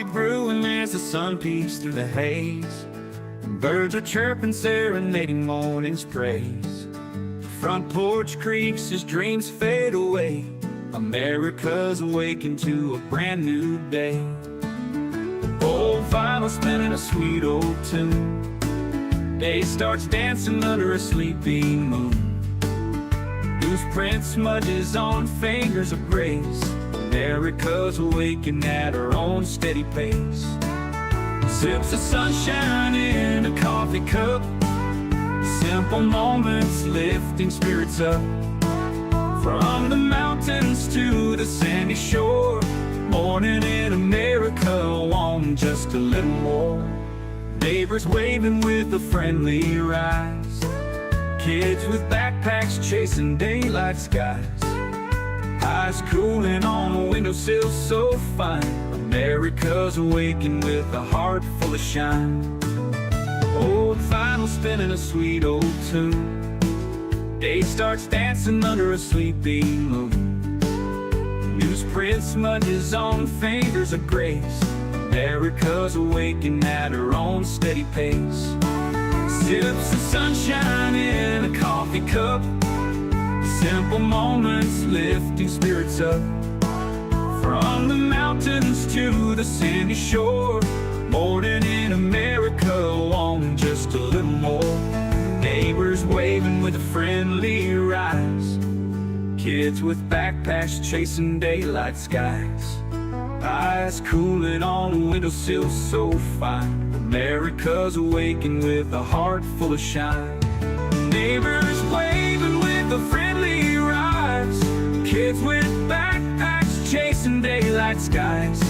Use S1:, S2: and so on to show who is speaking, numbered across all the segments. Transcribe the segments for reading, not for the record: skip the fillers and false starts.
S1: coffee brewing as the sun peeks through the haze. Birds are chirping, serenading morning's praise. Front porch creaks as dreams fade away. America's awakened to a brand new day. Old vinyl spinning a sweet old tune. Day starts dancing under a sleepy moon. Loose print smudges on fingers of grace. America's awakened at her own steady pace. Sips of sunshine in a coffee cup. Simple moments lifting spirits up. From the mountains to the sandy shore. Morning in America, want just a little more. Neighbors waving with a friendly rise. Kids with backpacks chasing daylight skies. Eyes cooling on a windowsill so fine. America's awakened with a heart full of shine. Old vinyl spinning a sweet old tune. Day starts dancing under a sleepy moon. Newsprint smudges on fingers of grace. America's awakened at her own steady pace. Sips of sunshine in a coffee cup. Simple moments lifting spirits up. From the mountains to the sandy shore. Morning in America, want just a little more. Neighbors waving with a friendly rise. Kids with backpacks chasing daylight skies. Eyes cooling on a windowsill so fine. America's awakened with a heart full of shine. Neighbors waving with a friendly rise. Kids with backpacks chasing daylight skies.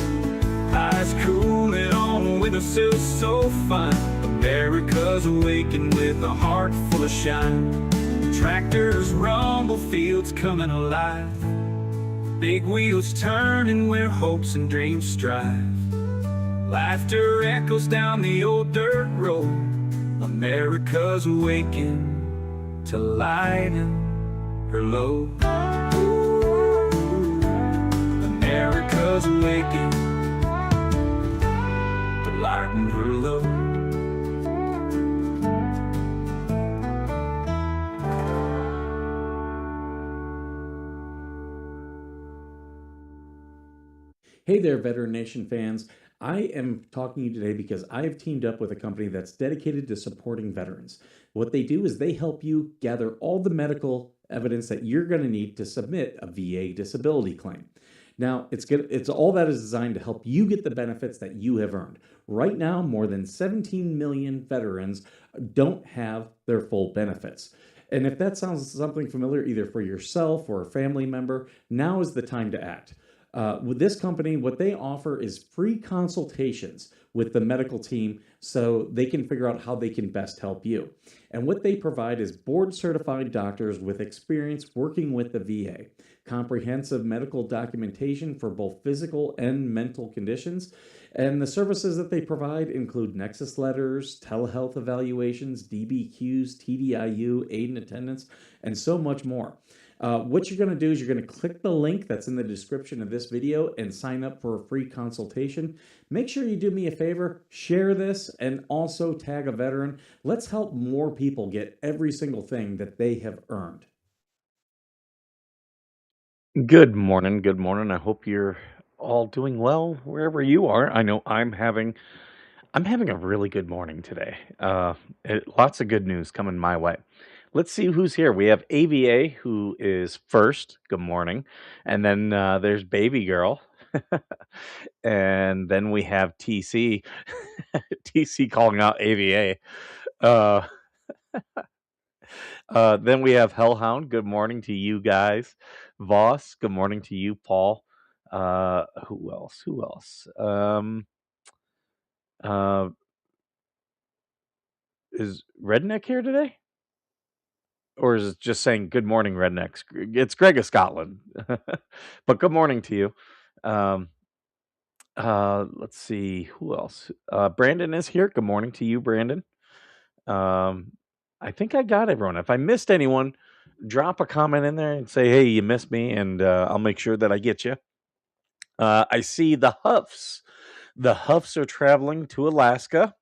S1: Eyes cooling on a windowsill so fine. America's awakened with a heart full of shine. Tractors rumble, fields coming alive. Big wheels turning where hopes and dreams strive. Laughter echoes down the old dirt road. America's awakened to lighten her load. America's awakened to lighten her load.
S2: Hey there, Veteran Nation fans. I am talking to you today because I have teamed up with a company that's dedicated to supporting veterans. What they do is they help you gather all the medical evidence that you're going to need to submit a VA disability claim. Now, it's all that is designed to help you get the benefits that you have earned. Right now, more than 17 million veterans don't have their full benefits. And if that sounds something familiar, either for yourself or a family member, now is the time to act. With this company, what they offer is free consultations with the medical team so they can figure out how they can best help you. And what they provide is board-certified doctors with experience working with the VA, comprehensive medical documentation for both physical and mental conditions, and the services that they provide include nexus letters, telehealth evaluations, DBQs, TDIU, aid and attendance, and so much more. What you're going to do is you're going to click the link that's in the description of this video and sign up for a free consultation. Make sure you do me a favor, share this, and also tag a veteran. Let's help more people get every single thing that they have earned.
S3: Good morning. Good morning. I hope you're all doing well wherever you are. I know I'm having a really good morning today. Lots of good news coming my way. Let's see who's here. We have AVA, who is first. Good morning. And then there's Baby Girl. And then we have TC. TC calling out AVA. Uh, then we have Hellhound. Good morning to you guys. Voss, good morning to you, Paul. Who else? Who else? Is Redneck here today? Or is it just saying good morning, Rednecks? It's Greg of Scotland. But good morning to you. Let's see, who else? Brandon is here. Good morning to you, Brandon. I think I got everyone. If I missed anyone, drop a comment in there and say, hey, you missed me, and I'll make sure that I get you. I see the Huffs. The Huffs are traveling to Alaska.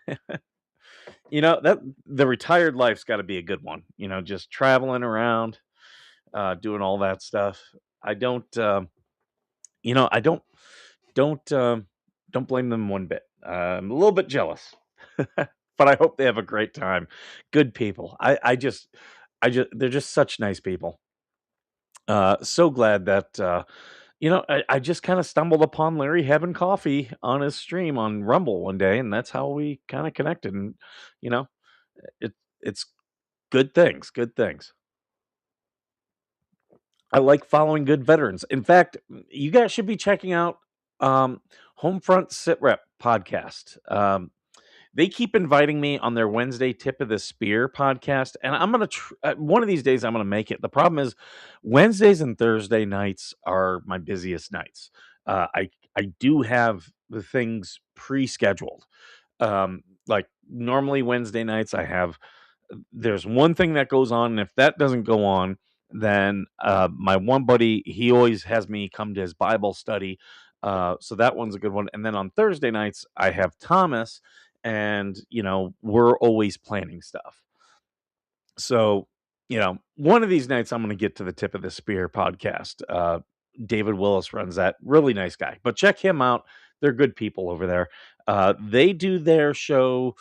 S3: That the retired life's got to be a good one. Just traveling around, doing all that stuff. I don't, I don't, don't blame them one bit. I'm a little bit jealous, but I hope they have a great time. Good people. They're just such nice people. So glad that I just kind of stumbled upon Larry having coffee on his stream on Rumble one day, and that's how we kind of connected. And you know, it's good things, good things. I like following good veterans. In fact, you guys should be checking out Homefront Sit Rep podcast. They keep inviting me on their Wednesday Tip of the Spear podcast, and I'm gonna one of these days I'm gonna make it. The problem is Wednesdays and Thursday nights are my busiest nights. I do have the things pre-scheduled. Like normally Wednesday nights I have there's one thing that goes on, and if that doesn't go on, then my one buddy he always has me come to his Bible study. So that one's a good one. And then on Thursday nights I have Thomas, and we're always planning stuff. So one of these nights I'm going to get to the Tip of the Spear podcast. David Willis runs that. Really nice guy. But check him out. They're good people over there. They do their show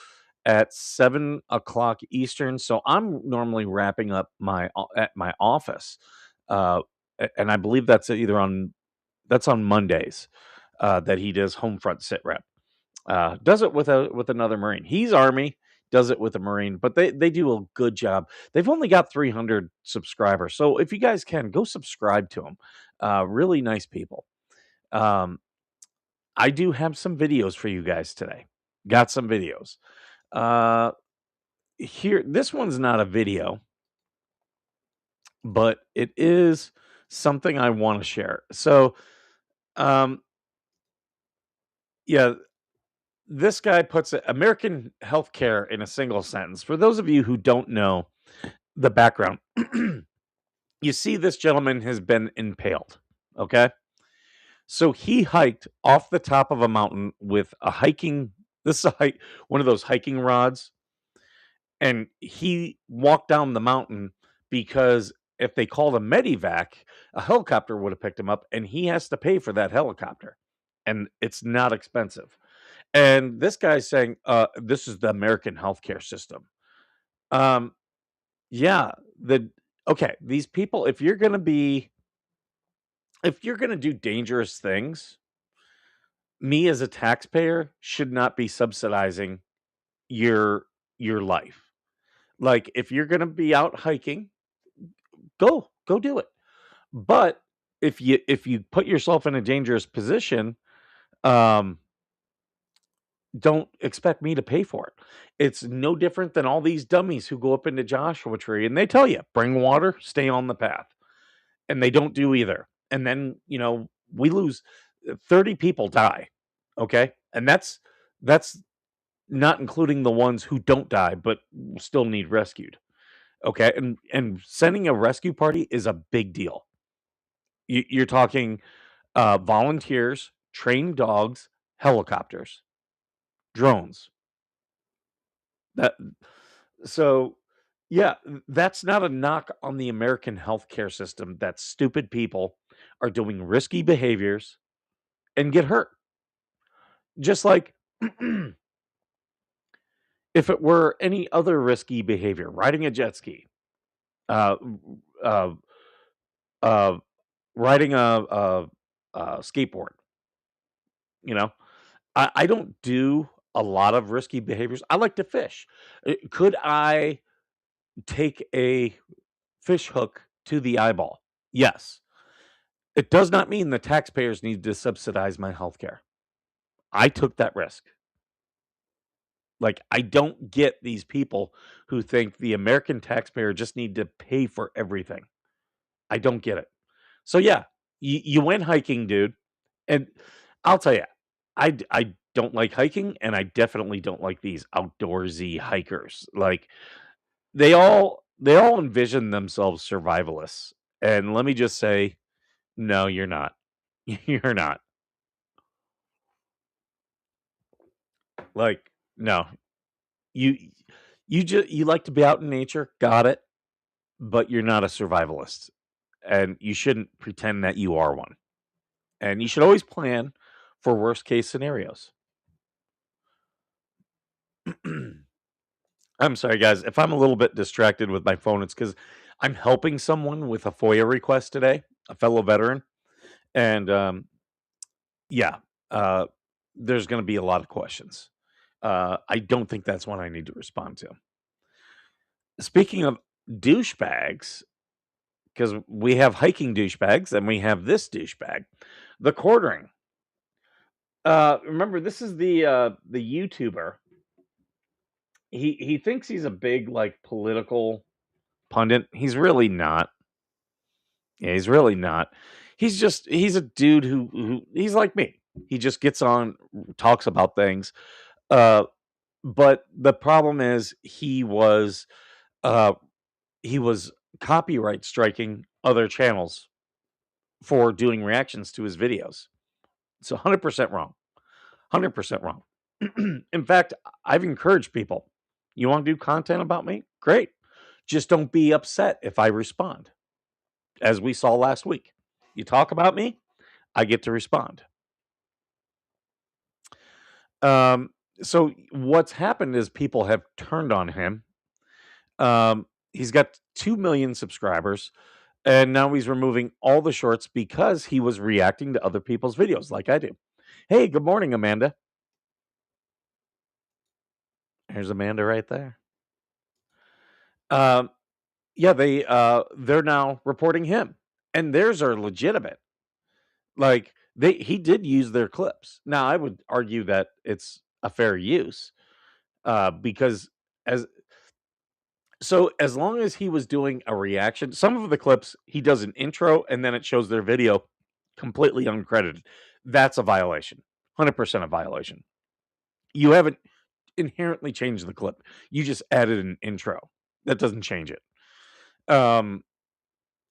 S3: at 7 o'clock Eastern. So I'm normally wrapping up at my office. And I believe that's that's on Mondays that he does Homefront Sit Rep. Does it with another Marine. He's Army, does it with a Marine, but they do a good job. They've only got 300 subscribers, so if you guys can go subscribe to them. Really nice people. I do have some videos for you guys today. Got some videos. Here, this one's not a video, but it is something I want to share. So, yeah, this guy puts American healthcare in a single sentence. For those of you who don't know the background, you see this gentleman has been impaled. Okay. So he hiked off the top of a mountain with this is one of those hiking rods. And he walked down the mountain because if they called a medivac, a helicopter would have picked him up, and he has to pay for that helicopter. And it's not expensive. And this guy's saying, this is the American healthcare system. Yeah, these people, if you're gonna do dangerous things, me as a taxpayer should not be subsidizing your life. Like if you're gonna be out hiking, go do it. But if you put yourself in a dangerous position, don't expect me to pay for it. It's no different than all these dummies who go up into Joshua Tree and they tell you, bring water, stay on the path. And they don't do either. And then, we lose 30 people die. Okay? And that's not including the ones who don't die but still need rescued. Okay? And sending a rescue party is a big deal. You're talking volunteers, trained dogs, helicopters, drones. So yeah, that's not a knock on the American healthcare system that stupid people are doing risky behaviors and get hurt. Just like if it were any other risky behavior, riding a jet ski, uh, uh, uh, riding a skateboard, you know, I don't do a lot of risky behaviors. I like to fish. Could I take a fish hook to the eyeball? Yes. It does not mean the taxpayers need to subsidize my healthcare. I took that risk. Like, I don't get these people who think the American taxpayer just need to pay for everything. I don't get it. So yeah, you went hiking, dude. And I'll tell you, I don't like hiking, and I definitely don't like these outdoorsy hikers. Like they all envision themselves survivalists. And let me just say, no, you're not. You're not. Like, no, you you like to be out in nature, got it, but you're not a survivalist, and you shouldn't pretend that you are one. And you should always plan for worst case scenarios. I'm sorry, guys. If I'm a little bit distracted with my phone, it's because I'm helping someone with a FOIA request today, a fellow veteran. And yeah, uh, there's going to be a lot of questions. I don't think that's one I need to respond to. Speaking of douchebags, because we have hiking douchebags and we have this douchebag, the quartering. Remember, this is the YouTuber. He thinks he's a big like political pundit. He's really not. Yeah, he's really not. He's a dude who he's like me. He just gets on, talks about things. Uh, but the problem is uh he was copyright striking other channels for doing reactions to his videos. It's 100% wrong. 100% wrong. In fact, I've encouraged people. You want to do content about me? Great. Just don't be upset if I respond. As we saw last week. You talk about me, I get to respond. Um, so what's happened is people have turned on him. He's got 2 million subscribers, and now he's removing all the shorts because he was reacting to other people's videos like I do. Hey, good morning, Amanda. Here's Amanda right there. Um, yeah, they're now reporting him, and theirs are legitimate. Like he did use their clips. Now, I would argue that it's a fair use, because as as long as he was doing a reaction, some of the clips he does an intro and then it shows their video completely uncredited. That's a violation. 100% a violation. You haven't inherently changed the clip. You just added an intro. That doesn't change it.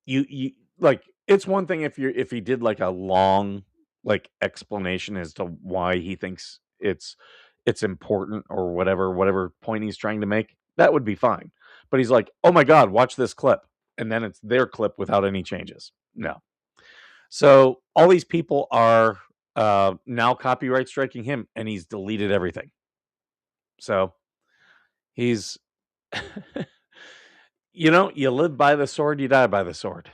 S3: You like, it's one thing if he did like a long like explanation as to why he thinks it's important or whatever point he's trying to make. That would be fine. But he's like, "Oh my god, watch this clip." And then it's their clip without any changes. No. So all these people are now copyright striking him, and he's deleted everything. So he's you live by the sword, you die by the sword.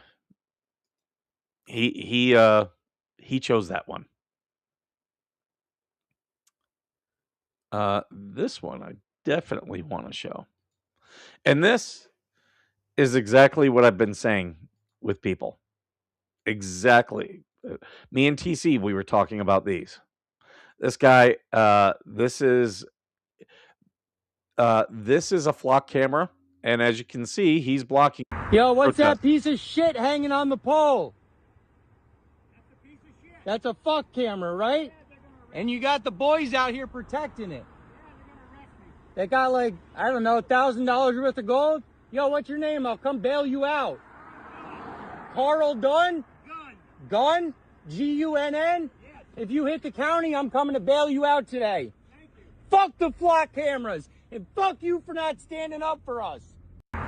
S3: He chose that one. This one I definitely want to show. And this is exactly what I've been saying with people. Exactly. Me and TC, we were talking about these. This guy, this is a flock camera, and as you can see, he's blocking.
S4: Yo, what's
S3: protest.
S4: that piece of shit hanging on the pole? That's a piece of shit. That's a fuck camera, right? And you got the boys out here protecting it. They got like, I don't know, $1,000 worth of gold? Yo, what's your name? I'll come bail you out. Carl Dunn? Gun? Gunn? Yes. If you hit the county, I'm coming to bail you out today. Thank you. Fuck the flock cameras. And fuck you for not standing up for us.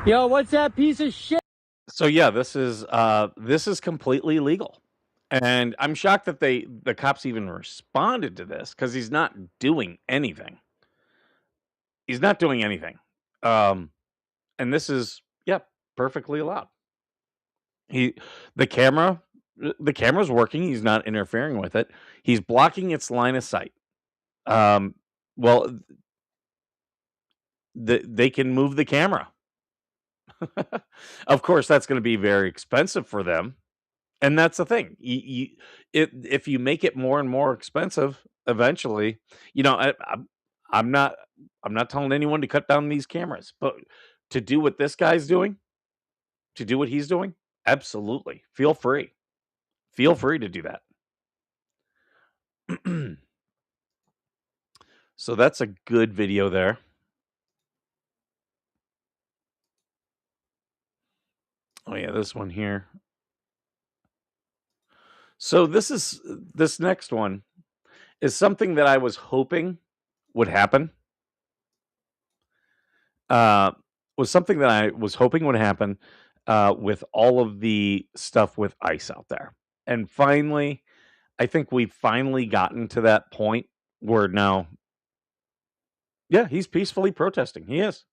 S4: Yo, what's that piece of shit?
S3: So yeah, this is completely legal. And I'm shocked that the cops even responded to this because he's not doing anything. He's not doing anything. And this is, yeah, perfectly allowed. The camera's working. He's not interfering with it. He's blocking its line of sight. Well, they can move the camera. Of course, that's going to be very expensive for them. And that's the thing. If you make it more and more expensive, eventually, I'm not telling anyone to cut down these cameras, but to do what this guy's doing, to do what he's doing, absolutely. Feel free. Feel free to do that. So that's a good video there. Oh yeah, this one here. So this next one is something that I was hoping would happen was something that I was hoping would happen with all of the stuff with ICE out there. And finally, I think we've finally gotten to that point where now, yeah, he's peacefully protesting. He is.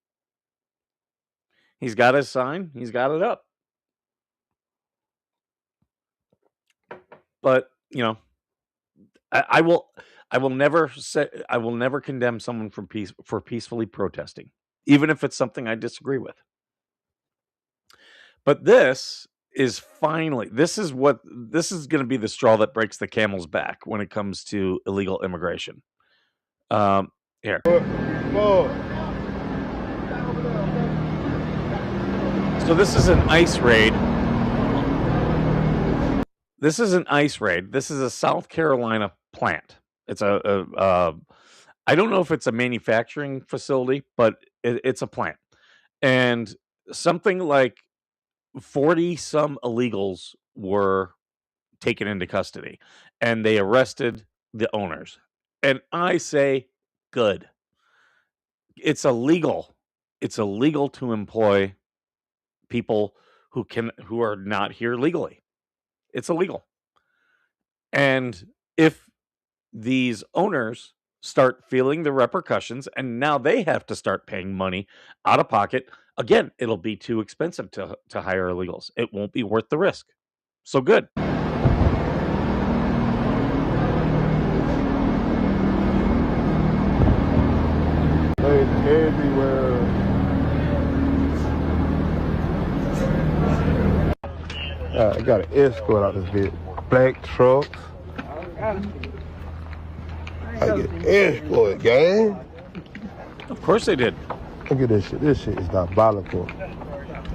S3: He's got his sign. He's got it up. But I will never say I will never condemn someone for peacefully protesting, even if it's something I disagree with. But this is this is going to be the straw that breaks the camel's back when it comes to illegal immigration. Here. So this is an ICE raid. This is an ICE raid. This is a South Carolina plant. It's I don't know if it's a manufacturing facility, but it's a plant. And something like 40 some illegals were taken into custody, and they arrested the owners. And I say, good. It's illegal. It's illegal to employ people who are not here legally. It's illegal. And if these owners start feeling the repercussions and now they have to start paying money out of pocket, again, it'll be too expensive to hire illegals. It won't be worth the risk. So good.
S5: Everywhere. I got an escort out this bit. Black trucks. I get escort, gang.
S3: Of course they did.
S5: Look at this shit. This shit is diabolical.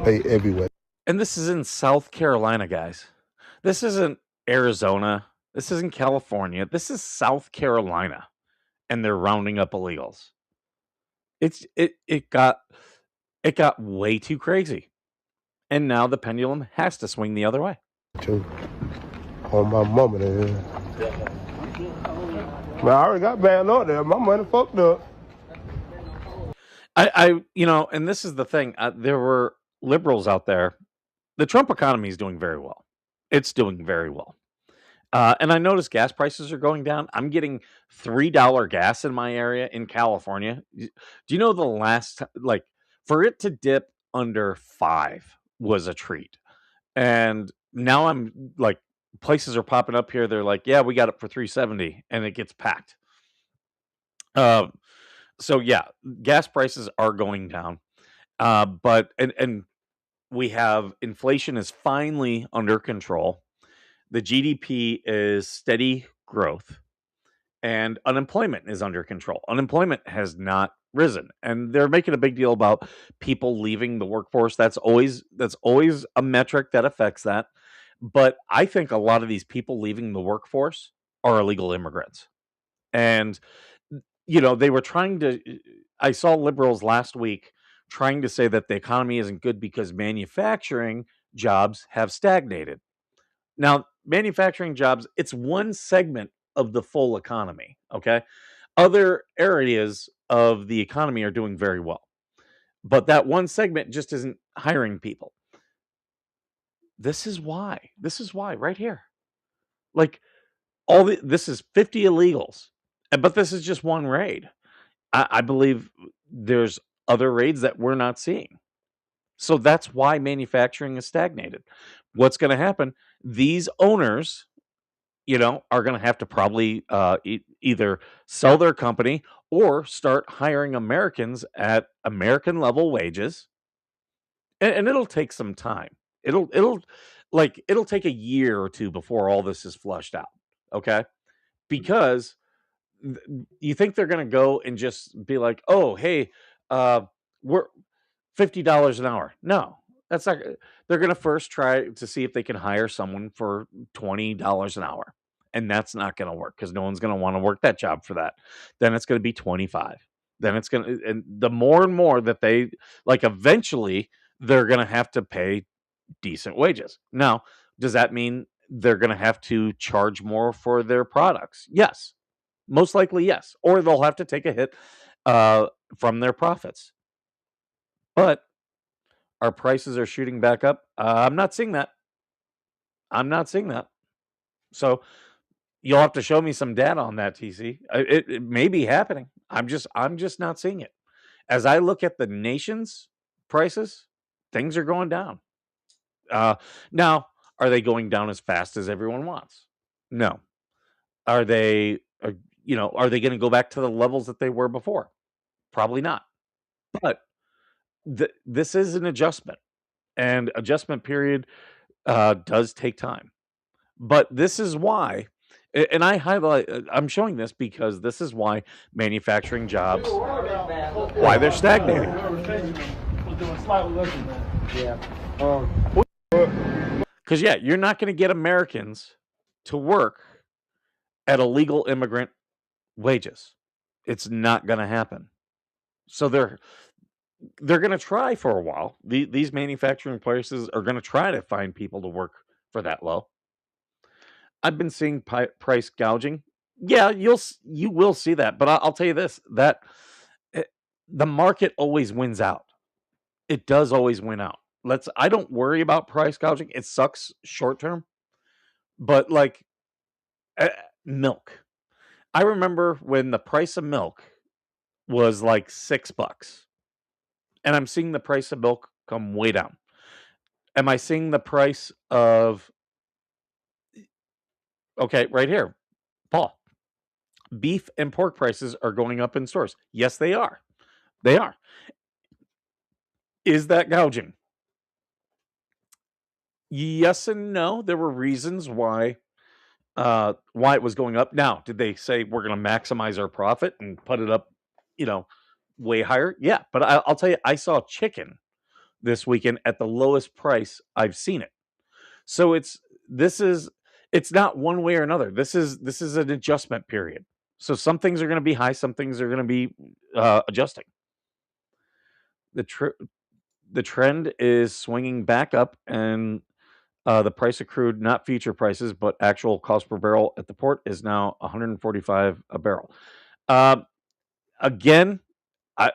S5: They everywhere.
S3: And this is in South Carolina, guys. This isn't Arizona. This isn't California. This is South Carolina. And they're rounding up illegals. It got way too crazy. And now the pendulum has to swing the other way.
S5: On my mama there. Man, I already got banned out there. My money fucked up.
S3: And this is the thing. There were liberals out there. The Trump economy is doing very well. It's doing very well. And I noticed gas prices are going down. I'm getting $3 gas in my area in California. Do you know the last, for it to dip under 5 was a treat. And now I'm like, places are popping up here. They're like, yeah, we got it for $3.70, and it gets packed. So yeah, gas prices are going down. But we have inflation is finally under control. The GDP is steady growth, and unemployment is under control. Unemployment has not risen, and they're making a big deal about people leaving the workforce. That's always a metric that affects that. But I think a lot of these people leaving the workforce are illegal immigrants. And they were trying to I saw liberals last week trying to say that the economy isn't good because manufacturing jobs have stagnated. Now, manufacturing jobs, it's one segment of the full economy, okay? Other areas of the economy are doing very well. But that one segment just isn't hiring people. This is why right here. Like this is 50 illegals. But this is just one raid. I believe there's other raids that we're not seeing. So that's why manufacturing is stagnated. What's going to happen? These owners, are going to have to probably either sell their company or start hiring Americans at American level wages. And it'll take some time. It'll take a year or two before all this is flushed out. Okay. Because you think they're going to go and just be like, oh, hey, we're $50 an hour. No, that's not. They're going to first try to see if they can hire someone for $20 an hour. And that's not going to work because no one's going to want to work that job for that. Then it's going to be 25. Then it's going to, and the more and more that they eventually they're going to have to pay decent wages. Now, does that mean they're going to have to charge more for their products? Yes. Most likely, yes. Or they'll have to take a hit from their profits. But our prices are shooting back up. I'm not seeing that. I'm not seeing that. So you'll have to show me some data on that, TC. It may be happening. I'm just not seeing it. As I look at the nation's prices, things are going down. Now, are they going down as fast as everyone wants? No. Are they, are they going to go back to the levels that they were before? Probably not. But this is an adjustment, and adjustment period does take time. But this is why, and I'm showing this because this is why manufacturing jobs, why they're stagnating. Because, yeah, you're not going to get Americans to work at illegal immigrant wages. It's not going to happen. So they're going to try for a while. These manufacturing places are going to try to find people to work for that low. I've been seeing price gouging. Yeah, you will see that, but I'll tell you this: that the market always wins out. It does always win out. I don't worry about price gouging. It sucks short term, but like milk. I remember when the price of milk was like $6, and I'm seeing the price of milk come way down. Am I seeing the price of okay, right here, Paul? Beef and pork prices are going up in stores. Yes, they are. They are. Is that gouging? Yes and no. There were reasons why it was going up. Now, did they say we're going to maximize our profit and put it up, way higher? Yeah, but I'll tell you, I saw chicken this weekend at the lowest price I've seen it. So it's not one way or another. This is an adjustment period. So some things are going to be high, some things are going to be adjusting. The trend is swinging back up, and the price of crude, not future prices, but actual cost per barrel at the port, is now $145 a barrel. Again, I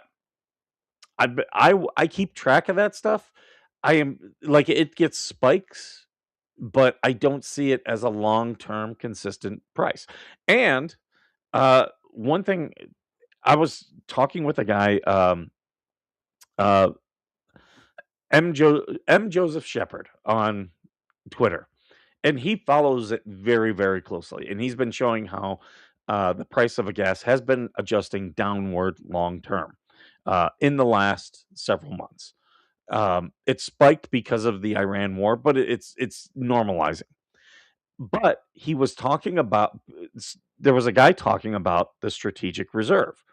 S3: keep track of that stuff. I am like it gets spikes, but I don't see it as a long-term consistent price. And one thing, I was talking with a guy, uh, M. Joseph Shepard on Twitter, and he follows it very, very closely. And he's been showing how the price of a gas has been adjusting downward long term in the last several months. It spiked because of the Iran war, but it's normalizing. But he was talking about there was a guy talking about the strategic reserve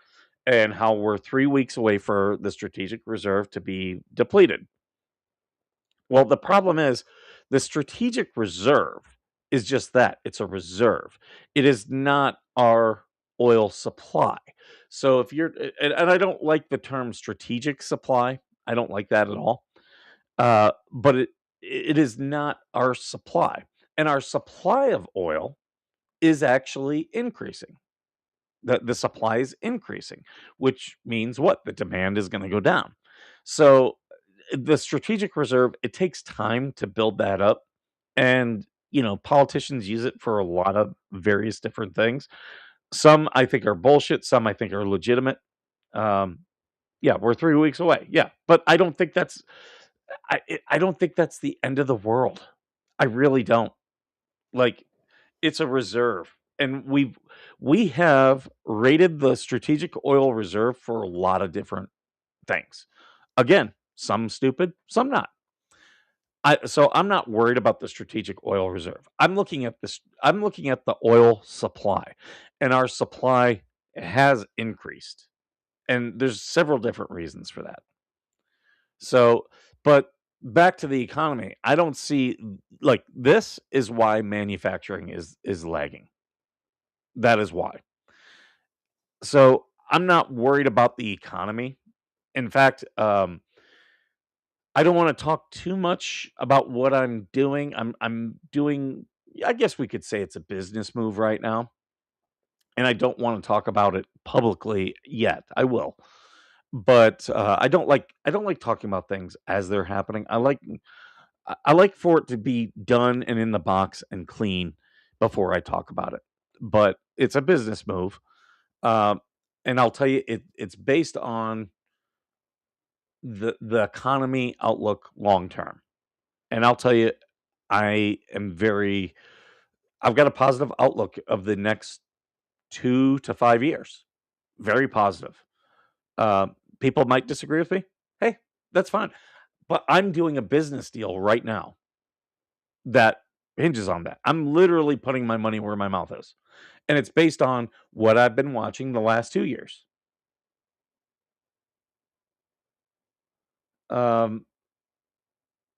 S3: and how we're 3 weeks away for the strategic reserve to be depleted. Well, the problem is the strategic reserve is just that. It's a reserve. It is not our oil supply. So if you're, and I don't like the term strategic supply. I don't like that at all. But it is not our supply. And our supply of oil is actually increasing. The supply is increasing, which means what? The demand is going to go down. So the strategic reserve, it takes time to build that up. And, politicians use it for a lot of various different things. Some I think are bullshit, some I think are legitimate. Yeah, we're 3 weeks away. Yeah, but I don't think that's I don't think that's the end of the world. I really don't. Like, it's a reserve, and we have rated the strategic oil reserve for a lot of different things. Again, some stupid, some not. So I'm not worried about the strategic oil reserve. I'm looking at this. I'm looking at the oil supply, and our supply has increased, and there's several different reasons for that. So, but back to the economy, I don't see like this is why manufacturing is lagging. That is why. So I'm not worried about the economy. In fact, I don't want to talk too much about what I'm doing. I'm doing. I guess we could say it's a business move right now. and I don't want to talk about it publicly yet. I will, but I don't like talking about things as they're happening. I like for it to be done and in the box and clean before I talk about it. But it's a business move, um, and I'll tell you, it's based on the economy outlook long term. And I'll tell you, I am very I've got a positive outlook of the next 2 to 5 years. Very positive. People might disagree with me. Hey, that's fine. But I'm doing a business deal right now that hinges on that. I'm literally putting my money where my mouth is. And it's based on what I've been watching the last 2 years. Um,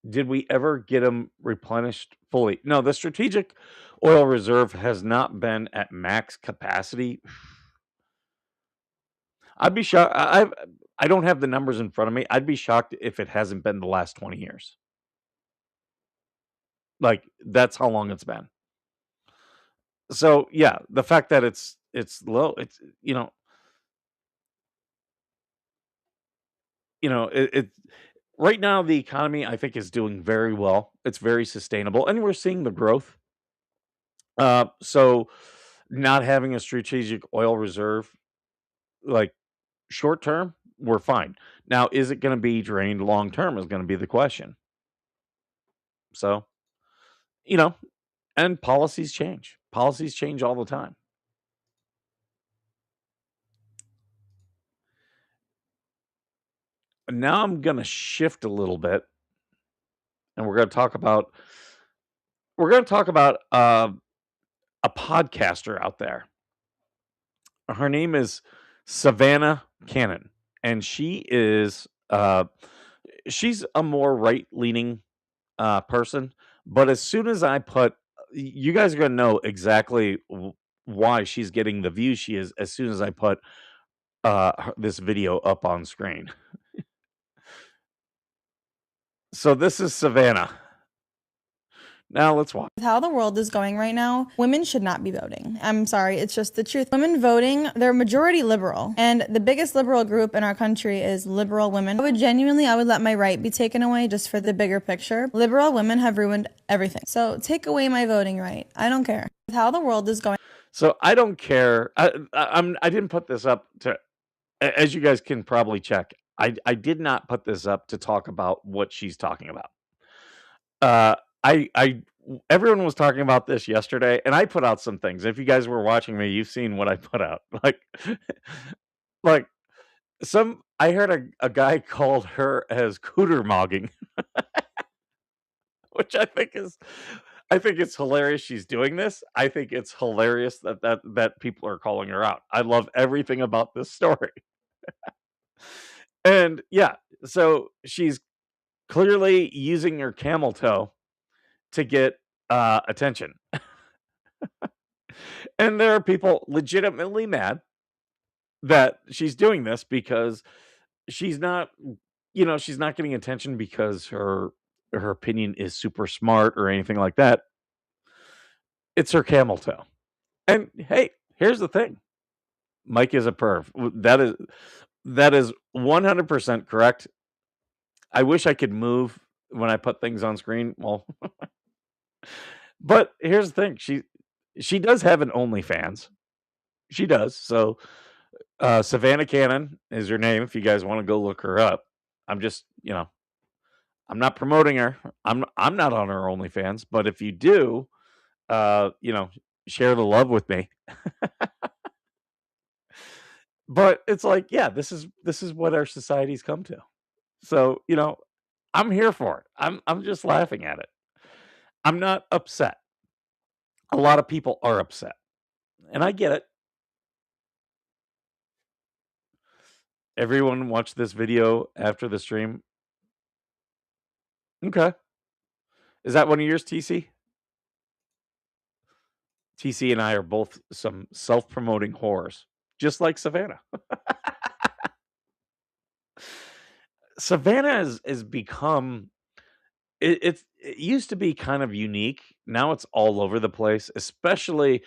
S3: did we ever get them replenished fully? No, the strategic oil reserve has not been at max capacity. I'd be shocked. I don't have the numbers in front of me. I'd be shocked if it hasn't been the last 20 years. Like, that's how long it's been. So, yeah, the fact that it's low, it's it right now the economy I think is doing very well. It's very sustainable and we're seeing the growth. So not having a strategic oil reserve like short term, we're fine. Now, is it going to be drained long term is going to be the question. So, you know, and policies change. Policies change all the time. And now I'm going to shift a little bit and we're going to talk about a podcaster out there. Her name is Savannah Cannon and she's a more right-leaning person, but as soon as I put you guys are going to know exactly why she's getting the views she is as soon as I put this video up on screen. So this is Savannah. Now let's watch.
S6: With how the world is going right now, women should not be voting. I'm sorry, it's just the truth. Women voting, they're majority liberal, and the biggest liberal group in our country is liberal women. I would let my right be taken away just for the bigger picture. Liberal women have ruined everything. So take away my voting right. I don't care. With how the world is going.
S3: So I don't care. I didn't put this up to, as you guys can probably check. I did not put this up to talk about what she's talking about. I everyone was talking about this yesterday, and I put out some things. If you guys were watching me, you've seen what I put out. Like I heard a guy called her as cooter mogging, which I think it's hilarious she's doing this. I think it's hilarious that people are calling her out. I love everything about this story. And yeah, so she's clearly using her camel toe to get attention. And there are people legitimately mad that she's doing this because she's not, she's not getting attention because her opinion is super smart or anything like that. It's her camel toe. And hey, here's the thing. Mike is a perv. That is 100% correct. I wish I could move when I put things on screen. Well, but here's the thing. She does have an OnlyFans. She does. So Savannah Cannon is her name if you guys want to go look her up. I'm just, I'm not promoting her. I'm not on her OnlyFans, but if you do, share the love with me. But it's like, yeah, this is what our society's come to. So, I'm here for it. I'm just laughing at it. I'm not upset. A lot of people are upset. And I get it. Everyone watch this video after the stream. Okay. Is that one of yours, TC? TC and I are both some self-promoting whores, just like Savannah. Savannah has become it used to be kind of unique. Now it's all over the place, especially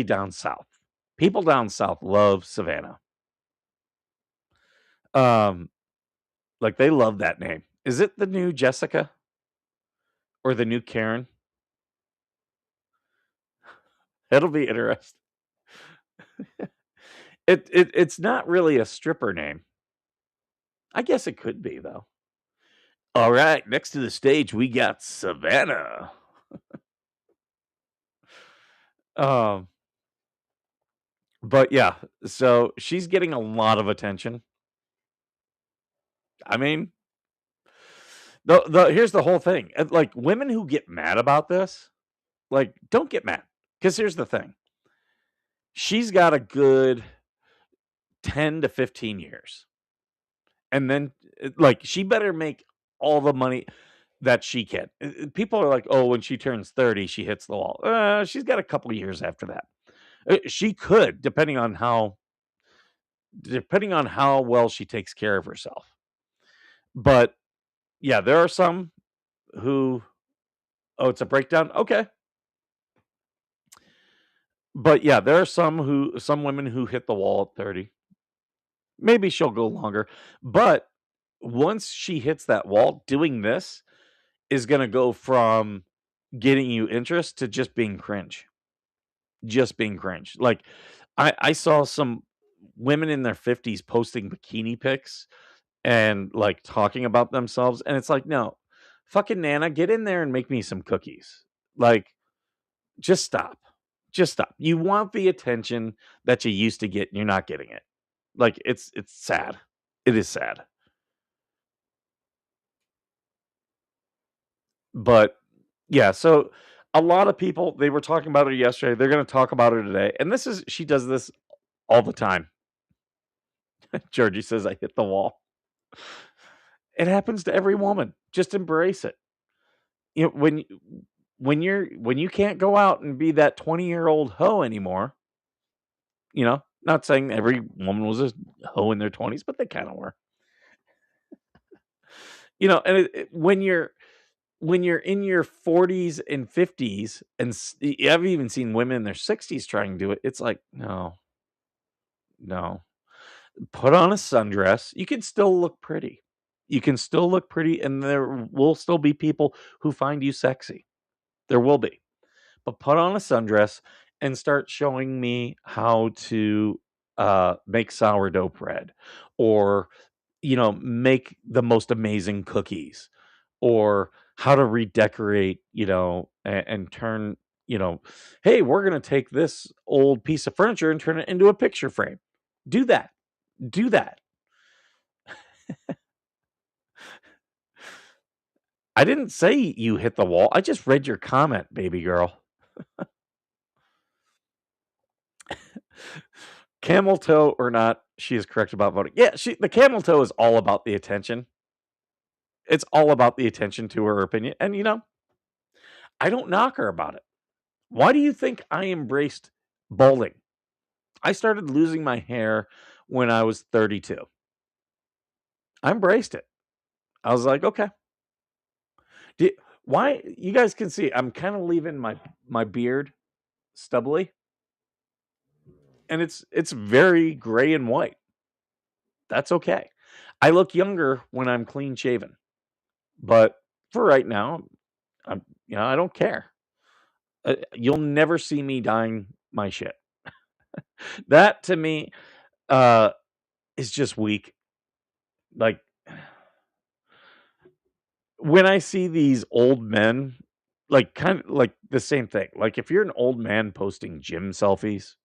S3: down south. People down south love Savannah. Um, like they love that name. Is it the new Jessica or the new Karen? It'll be interesting. It's not really a stripper name. I guess it could be though. All right, next to the stage we got Savannah. Um, but yeah, so she's getting a lot of attention. I mean, the here's the whole thing. Like women who get mad about this, like don't get mad. Because here's the thing. She's got a good 10 to 15 years. And then like she better make all the money that she can. People are like, "Oh, when she turns 30, she hits the wall." She's got a couple years after that. She could, depending on how well she takes care of herself. But yeah, there are some who, oh, it's a breakdown. Okay. But yeah, there are some women who hit the wall at 30. Maybe she'll go longer. But once she hits that wall, doing this is going to go from getting you interest to just being cringe. Just being cringe. Like I saw some women in their 50s posting bikini pics and like talking about themselves, and it's like, no, fucking Nana, get in there and make me some cookies. Like, just stop. Just stop. You want the attention that you used to get, and you're not getting it. Like, it's sad. It is sad. But yeah, so a lot of people, they were talking about her yesterday. They're going to talk about her today. And she does this all the time. Georgie says, I hit the wall. It happens to every woman. Just embrace it. You know, when you can't go out and be that 20-year-old hoe anymore, not saying every woman was a hoe in their 20s, but they kind of were. And when you're in your 40s and 50s, and I've even seen women in their 60s trying to do it. It's like, no. Put on a sundress. You can still look pretty. And there will still be people who find you sexy. There will be. But put on a sundress and start showing me how to make sourdough bread, or make the most amazing cookies, or how to redecorate, and turn, hey, we're going to take this old piece of furniture and turn it into a picture frame. Do that. I didn't say you hit the wall. I just read your comment, baby girl. Camel toe or not, she is correct about voting. Yeah, the camel toe is all about the attention. It's all about the attention to her opinion. And I don't knock her about it. Why do you think I embraced balding? I started losing my hair when I was 32. I embraced it. I was like, okay. Why? You guys can see I'm kind of leaving my beard stubbly. And it's very gray and white. That's okay. I look younger when I'm clean shaven. But for right now, I don't care. You'll never see me dyeing my shit. That to me is just weak. Like when I see these old men, like kind of like the same thing. Like if you're an old man posting gym selfies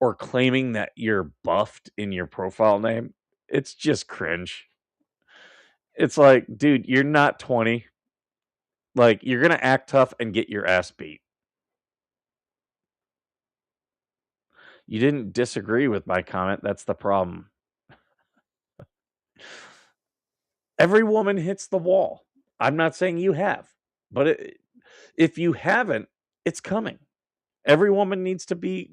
S3: or claiming that you're buffed in your profile name, it's just cringe. It's like, dude, you're not 20. Like, you're going to act tough and get your ass beat. You didn't disagree with my comment. That's the problem. Every woman hits the wall. I'm not saying you have, but if you haven't, it's coming. Every woman needs to be,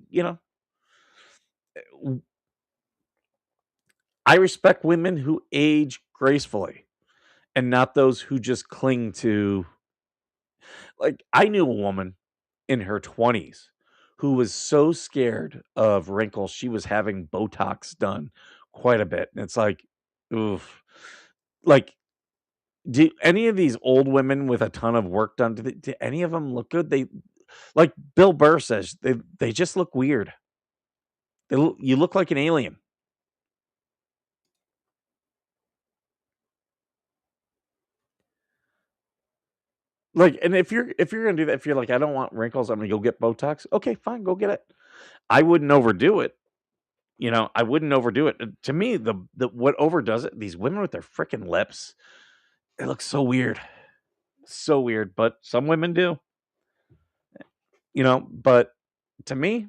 S3: I respect women who age gracefully and not those who just cling to. Like, I knew a woman in her 20s who was so scared of wrinkles, she was having Botox done quite a bit. And it's like, oof. Like, do any of these old women with a ton of work done, do any of them look good? They like Bill Burr says, they just look weird. You look like an alien. Like, and if you're gonna do that, if you're like, I don't want wrinkles, I'm gonna go get Botox. Okay, fine, go get it. I wouldn't overdo it. I wouldn't overdo it. To me, the what overdoes it, these women with their freaking lips, it looks so weird. So weird. But some women do. But to me,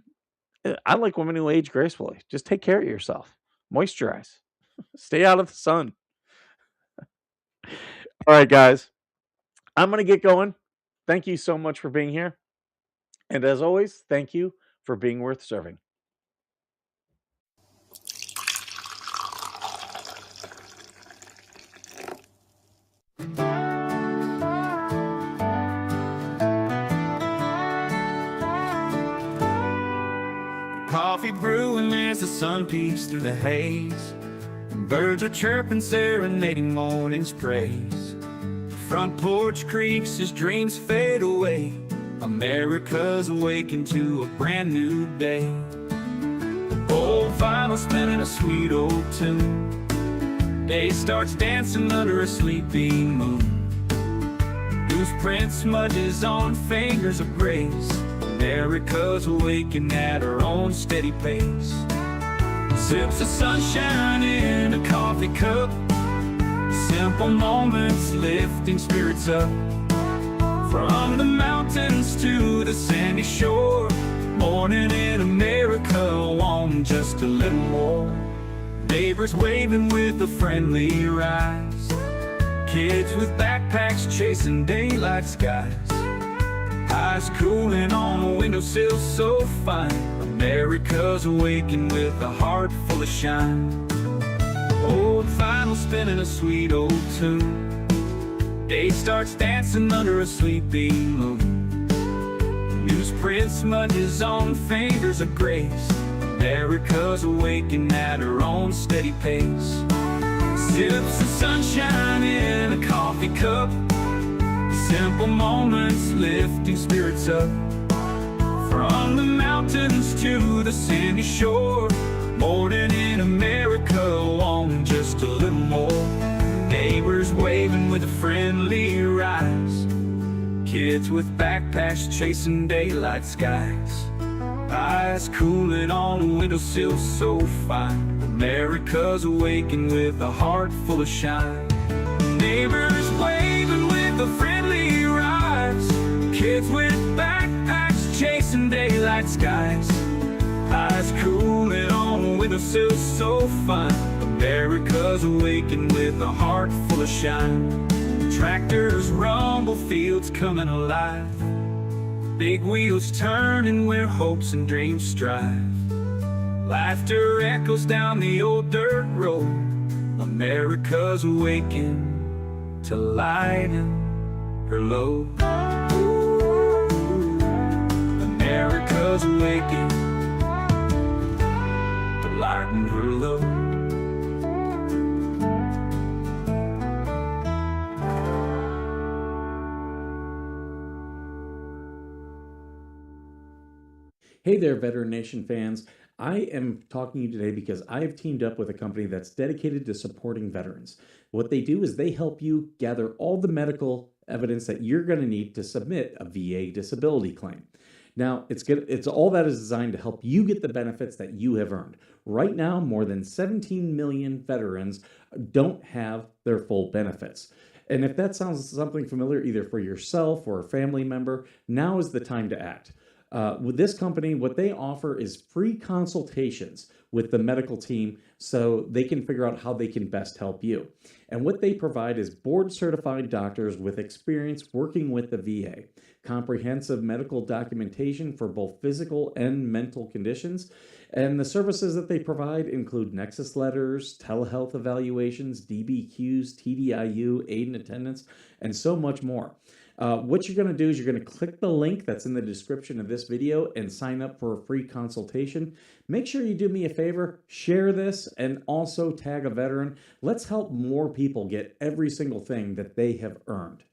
S3: I like women who age gracefully. Just take care of yourself. Moisturize. Stay out of the sun. All right, guys. I'm gonna get going. Thank you so much for being here. And as always, thank you for being worth serving.
S1: Coffee brewing as the sun peeks through the haze. Birds are chirping, serenading morning's praise. Front porch creaks as dreams fade away. America's awakened to a brand new day. Old vinyl spinning a sweet old tune. Day starts dancing under a sleeping moon. Loose print smudges on fingers of grace. America's awakened at her own steady pace. Sips of sunshine in a coffee cup. Simple moments lifting spirits up. From the mountains to the sandy shore. Morning in America, want just a little more. Neighbors waving with a friendly rise. Kids with backpacks chasing daylight skies. Eyes cooling on a windowsill so fine. America's awakened with a heart full of shine. Old vinyl spinning a sweet old tune. Day starts dancing under a sleeping moon. Newsprint smudges on fingers of grace. America's awakened at her own steady pace. Sips of sunshine in a coffee cup. Simple moments lifting spirits up. From the mountains to the sandy shore. Morning in America, want just a little more. Neighbors waving with a friendly rise. Kids with backpacks chasing daylight skies. Eyes cooling on a windowsill so fine. America's awakened with a heart full of shine. Neighbors waving with a friendly rise. Kids with backpacks chasing daylight skies. Eyes cooling on a windowsill so fine. America's awakened with a heart full of shine. Tractors rumble, fields coming alive. Big wheels turning where hopes and dreams strive. Laughter echoes down the old dirt road. America's awakened to lighten her load. Ooh, America's awakened to lighten her load.
S2: Hey there, Veteran Nation fans. I am talking to you today because I have teamed up with a company that's dedicated to supporting veterans. What they do is they help you gather all the medical evidence that you're going to need to submit a VA disability claim. Now, it's all that is designed to help you get the benefits that you have earned. Right now, more than 17 million veterans don't have their full benefits. And if that sounds something familiar, either for yourself or a family member, now is the time to act. With this company, what they offer is free consultations with the medical team so they can figure out how they can best help you. And what they provide is board-certified doctors with experience working with the VA, comprehensive medical documentation for both physical and mental conditions, and the services that they provide include nexus letters, telehealth evaluations, DBQs, TDIU, aid in attendance, and so much more. What you're going to do is you're going to click the link that's in the description of this video and sign up for a free consultation. Make sure you do me a favor, share this, and also tag a veteran. Let's help more people get every single thing that they have earned.